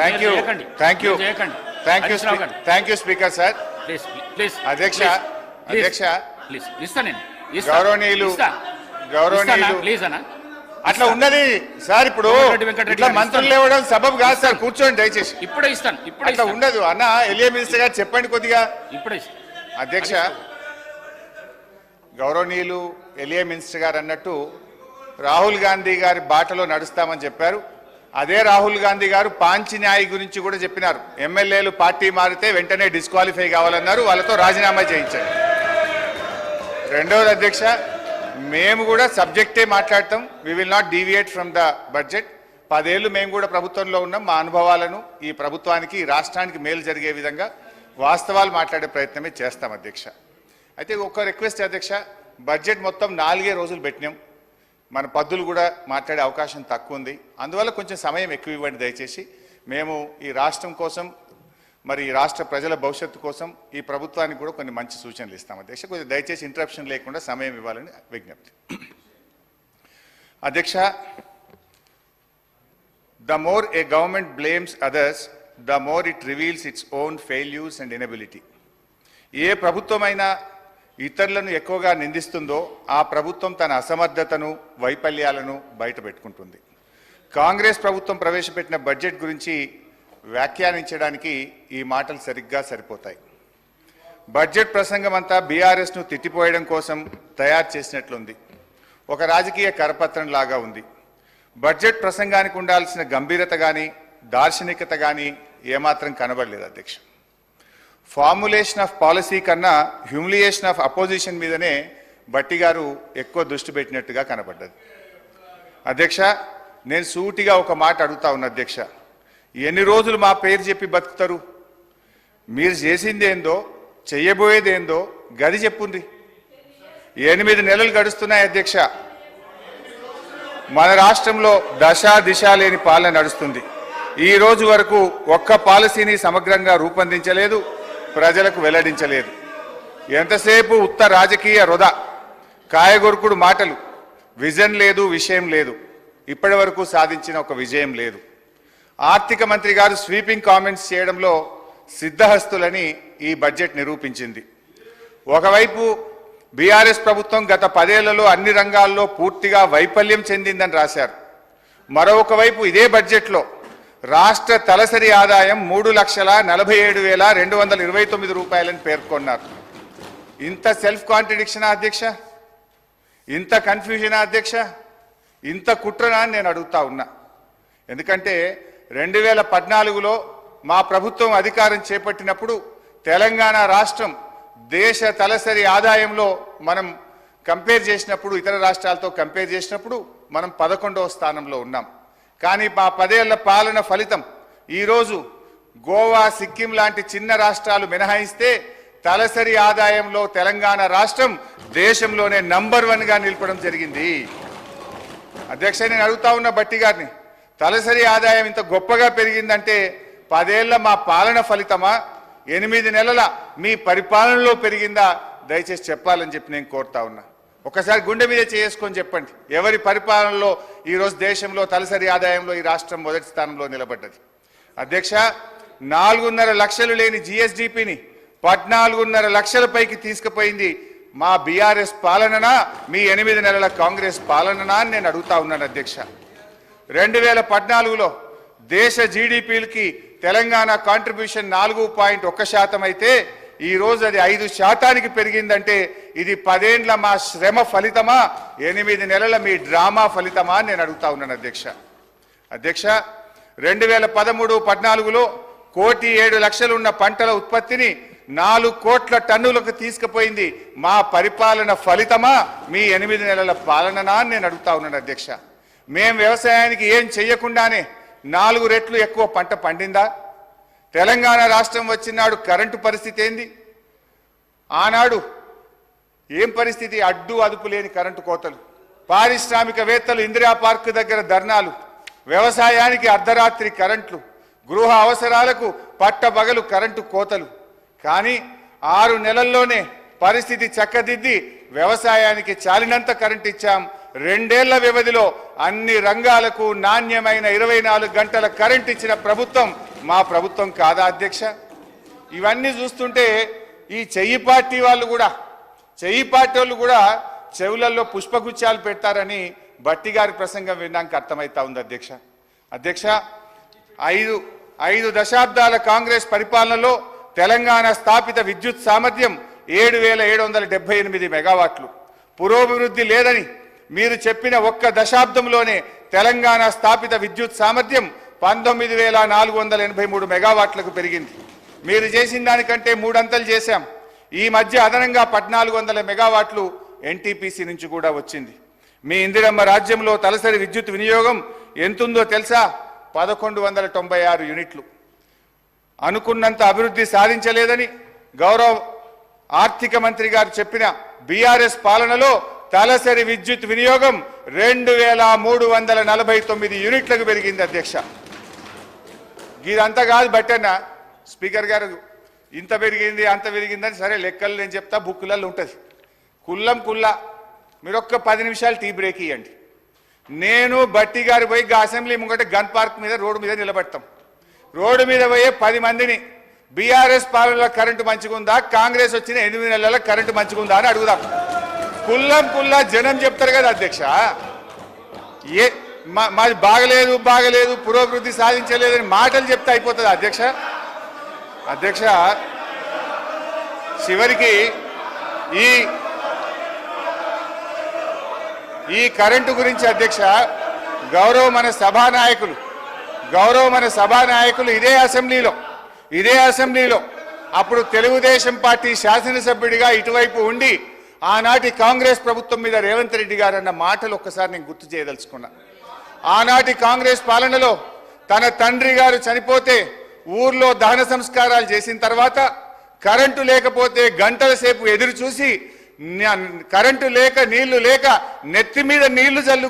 Thank you speaker sir. అధ్యక్ష గౌరవనీయులు please అన్న అట్లా ఉన్నది సార్. ఇప్పుడు ఇట్లా మంత్రులు లేవడం సబబు కాదు సార్. కూర్చోండి దయచేసి. ఇప్పుడే ఇస్తాను. అట్లా ఉండదు అన్న. ఎలియా మినిస్టర్ గారు చెప్పండి కొద్దిగా. ఇప్పుడే అధ్యక్ష గౌరవనీయులు ఎలియా మినిస్టర్ గారు అన్నట్టు రాహుల్ గాంధీ గారి బాటలో నడుస్తామని చెప్పారు. అదే రాహుల్ గాంధీ గారు పాంచి న్యాయ్ గురించి కూడా చెప్పినారు. ఎమ్మెల్యేలు పార్టీ మారితే వెంటనే డిస్క్వాలిఫై కావాలన్నారు. వాళ్ళతో రాజీనామా చేయించారు. రెండవది అధ్యక్ష, మేము కూడా సబ్జెక్టే మాట్లాడతాం. We will not deviate from the budget. 10 ఏళ్ళు మేము కూడా ప్రభుత్వంలో ఉన్నాం. మా అనుభవాలను ఈ ప్రభుత్వానికి ఈ రాష్ట్రానికి మేలు జరిగే విధంగా వాస్తవాలు మాట్లాడే ప్రయత్నమే చేస్తాం అధ్యక్ష. అయితే ఒక రిక్వెస్ట్ అధ్యక్ష, బడ్జెట్ మొత్తం 4 రోజులు పెట్టినాం. మన పద్దులు కూడా మాట్లాడే అవకాశం తక్కువ ఉంది. అందువల్ల కొంచెం సమయం ఎక్కువ ఇవ్వండి దయచేసి. మేము ఈ రాష్ట్రం కోసం, మరి ఈ రాష్ట్ర ప్రజల భవిష్యత్తు కోసం ఈ ప్రభుత్వానికి కూడా కొన్ని మంచి సూచనలు ఇస్తాం అధ్యక్ష. కొంచెం దయచేసి ఇంటరప్షన్ లేకుండా సమయం ఇవ్వాలని విజ్ఞప్తి. అధ్యక్ష, the more a government blames others, the more it reveals its own failures and inability. ఏ ప్రభుత్వమైనా ఇతరులను ఎక్కువగా నిందిస్తుందో ఆ ప్రభుత్వం తన అసమర్థతను, వైఫల్యాలను బయట పెట్టుకుంటుంది. కాంగ్రెస్ ప్రభుత్వం ప్రవేశపెట్టిన బడ్జెట్ గురించి వ్యాఖ్యానించడానికి ఈ మాటలు సరిగ్గా సరిపోతాయి. బడ్జెట్ ప్రసంగం అంతా బీఆర్ఎస్ను తిట్టిపోయడం కోసం తయారు చేసినట్లుంది. ఒక రాజకీయ కరపత్రం లాగా ఉంది. బడ్జెట్ ప్రసంగానికి ఉండాల్సిన గంభీరత కానీ దార్శనికత కానీ ఏమాత్రం కనబడలేదు అధ్యక్ష. ఫార్ములేషన్ ఆఫ్ పాలసీ కన్నా హ్యూమిలియేషన్ ఆఫ్ అపోజిషన్ మీదనే భట్టి గారు ఎక్కువ దృష్టి పెట్టినట్టుగా కనబడ్డది. అధ్యక్ష, నేను సూటిగా ఒక మాట అడుగుతా ఉన్నా అధ్యక్ష. ఎన్ని రోజులు మా పేరు చెప్పి బతుకుతారు? మీరు చేసిందేందో, చెయ్యబోయేదేందో గది చెప్పుండ్రి. 8 నెలలు గడుస్తున్నాయి అధ్యక్ష. మన రాష్ట్రంలో దిశ లేని పాలన నడుస్తుంది. ఈ రోజు వరకు ఒక్క పాలసీని సమగ్రంగా రూపొందించలేదు, ప్రజలకు వెల్లడించలేదు. ఎంతసేపు ఉత్త రాజకీయ వృధా, కాయగొరుకుడు మాటలు, విజన్ లేదు, విషయం లేదు. ఇప్పటి వరకు సాధించిన ఒక విజయం లేదు. ఆర్థిక మంత్రి గారు స్వీపింగ్ కామెంట్స్ చేయడంలో సిద్ధహస్తులని ఈ బడ్జెట్ నిరూపించింది. ఒకవైపు బీఆర్ఎస్ ప్రభుత్వం గత 10 ఏళ్లలో అన్ని రంగాల్లో పూర్తిగా వైఫల్యం చెందిందని రాశారు. మరొక వైపు ఇదే బడ్జెట్లో రాష్ట్ర తలసరి ఆదాయం 3,47,229 రూపాయలని పేర్కొన్నారు. ఇంత సెల్ఫ్ కాంట్రడిక్షనా అధ్యక్ష? ఇంత కన్ఫ్యూజనా అధ్యక్ష? ఇంత కుట్రనా అని నేను అడుగుతా ఉన్నా. ఎందుకంటే 2014లో మా ప్రభుత్వం అధికారం చేపట్టినప్పుడు తెలంగాణ రాష్ట్రం దేశ తలసరి ఆదాయంలో మనం కంపేర్ చేసినప్పుడు, ఇతర రాష్ట్రాలతో కంపేర్ చేసినప్పుడు మనం 11వ స్థానంలో ఉన్నాం. కానీ మా 10 ఏళ్ల పాలన ఫలితం ఈరోజు గోవా, సిక్కిం లాంటి చిన్న రాష్ట్రాలు మినహాయిస్తే తలసరి ఆదాయంలో తెలంగాణ రాష్ట్రం దేశంలోనే నంబర్ 1గా నిలపడం జరిగింది. అధ్యక్ష, నేను అడుగుతా ఉన్న భట్టి గారిని, తలసరి ఆదాయం ఇంత గొప్పగా పెరిగిందంటే 10 ఏళ్ల మా పాలన ఫలితమా, 8 నెలల మీ పరిపాలనలో పెరిగిందా? దయచేసి చెప్పాలని చెప్పి నేను కోరుతా ఉన్నా. ఒకసారి గుండె మీద చేసుకొని చెప్పండి, ఎవరి పరిపాలనలో ఈరోజు దేశంలో తలసరి ఆదాయంలో ఈ రాష్ట్రం మొదటి స్థానంలో నిలబడ్డది? అధ్యక్ష, 4.5 లక్షలు లేని జిఎస్డిపిని 14.5 లక్షల పైకి తీసుకుపోయింది మా బీఆర్ఎస్ పాలననా, మీ 8 నెలల కాంగ్రెస్ పాలననా అని నేను అడుగుతా ఉన్నాను అధ్యక్ష. 2014లో దేశ జీడిపికి తెలంగాణ కాంట్రిబ్యూషన్ 4.1% అయితే ఈ రోజు అది 5% పెరిగిందంటే ఇది 10 ఏళ్ల మా శ్రమ ఫలితమా, 8 నెలల మీ డ్రామా ఫలితమా అని నేను అడుగుతా ఉన్నాను అధ్యక్ష. అధ్యక్ష, 2013-14లో 1,07,00,000 ఉన్న పంటల ఉత్పత్తిని 4 కోట్ల టన్నులకు తీసుకుపోయింది మా పరిపాలన ఫలితమా, మీ 8 నెలల పాలననా అని నేను అడుగుతా ఉన్నాను అధ్యక్ష. మేం వ్యవసాయానికి ఏం చెయ్యకుండానే 4 రెట్లు ఎక్కువ పంట పండిందా? తెలంగాణ రాష్ట్రం వచ్చినాడు కరెంటు పరిస్థితి ఏంది? ఆనాడు ఏం పరిస్థితి? అడ్డు అదుపు లేని కరెంటు కోతలు, పారిశ్రామికవేత్తలు ఇందిరా పార్క్ దగ్గర ధర్నాలు, వ్యవసాయానికి అర్ధరాత్రి కరెంట్లు, గృహ అవసరాలకు పట్టబగలు కరెంటు కోతలు. కానీ 6 నెలల్లోనే పరిస్థితి చక్కదిద్ది వ్యవసాయానికి చాలినంత కరెంట్ ఇచ్చాం, 2 ఏళ్ల వ్యవధిలో అన్ని రంగాలకు నాణ్యమైన 24 గంటల కరెంట్ ఇచ్చిన ప్రభుత్వం మా ప్రభుత్వం కాదా అధ్యక్ష? ఇవన్నీ చూస్తుంటే ఈ చెయ్యి పార్టీ వాళ్ళు కూడా చెవులలో పుష్పగుచ్చాలు పెడతారని భట్టి గారి ప్రసంగం విన్నాక అర్థమైతా ఉంది అధ్యక్ష. అధ్యక్ష, 5 దశాబ్దాల కాంగ్రెస్ పరిపాలనలో తెలంగాణ స్థాపిత విద్యుత్ సామర్థ్యం 7,778 మెగావాట్లు. పురోభివృద్ధి లేదని మీరు చెప్పిన ఒక్క దశాబ్దంలోనే తెలంగాణ స్థాపిత విద్యుత్ సామర్థ్యం 19,483 మెగావాట్లకు పెరిగింది. మీరు చేసిన దానికంటే 3 అంతలు చేశాం. ఈ మధ్య అదనంగా 1,400 మెగావాట్లు ఎన్టీపీసీ నుంచి కూడా వచ్చింది. మీ ఇందిరమ్మ రాజ్యంలో తలసరి విద్యుత్ వినియోగం ఎంతుందో తెలుసా? 1196 యూనిట్లు. అనుకున్నంత అభివృద్ధి సాధించలేదని గౌరవ ఆర్థిక మంత్రి గారు చెప్పిన బీఆర్ఎస్ పాలనలో తలసరి విద్యుత్ వినియోగం 2,349 యూనిట్లకు పెరిగింది అధ్యక్ష. ఇదంతా కాదు బట్టన్న స్పీకర్ గారు, ఇంత పెరిగింది అంత పెరిగిందని సరే లెక్కలు నేను చెప్తా, బుక్కులలో ఉంటుంది. కుల్లా మీరు ఒక్క 10 నిమిషాలు టీ బ్రేక్ ఇవ్వండి. నేను బట్టి గారు పోయి అసెంబ్లీ ముంగట గన్ పార్క్ మీద రోడ్డు మీద నిలబెడతాం. రోడ్డు మీద పోయే 10 మందిని బీఆర్ఎస్ పాలనలో కరెంటు మంచిగుందా, కాంగ్రెస్ వచ్చిన 8 నెలల కరెంటు మంచిగుందా అని అడుగుదాం. కుల్లా జనం చెప్తారు కదా అధ్యక్ష. మాది బాగలేదు పురోభివృద్ధి సాధించలేదని మాటలు చెప్తే అయిపోతుంది అధ్యక్ష. అధ్యక్ష, చివరికి ఈ కరెంటు గురించి అధ్యక్ష గౌరవ మన సభానాయకులు ఇదే అసెంబ్లీలో అప్పుడు తెలుగుదేశం పార్టీ శాసనసభ్యుడిగా ఇటువైపు ఉండి ఆనాటి కాంగ్రెస్ ప్రభుత్వం మీద రేవంత్ రెడ్డి గారు అన్న మాటలు ఒక్కసారి నేను గుర్తు చేయదలుచుకున్నా. ఆనాటి కాంగ్రెస్ పాలనలో తన తండ్రి గారు చనిపోతే ఊర్లో దహన సంస్కారాలు చేసిన తర్వాత కరెంటు లేకపోతే గంటల సేపు ఎదురు చూసి కరెంటు లేక నీళ్లు లేక నెత్తి మీద నీళ్లు జల్లు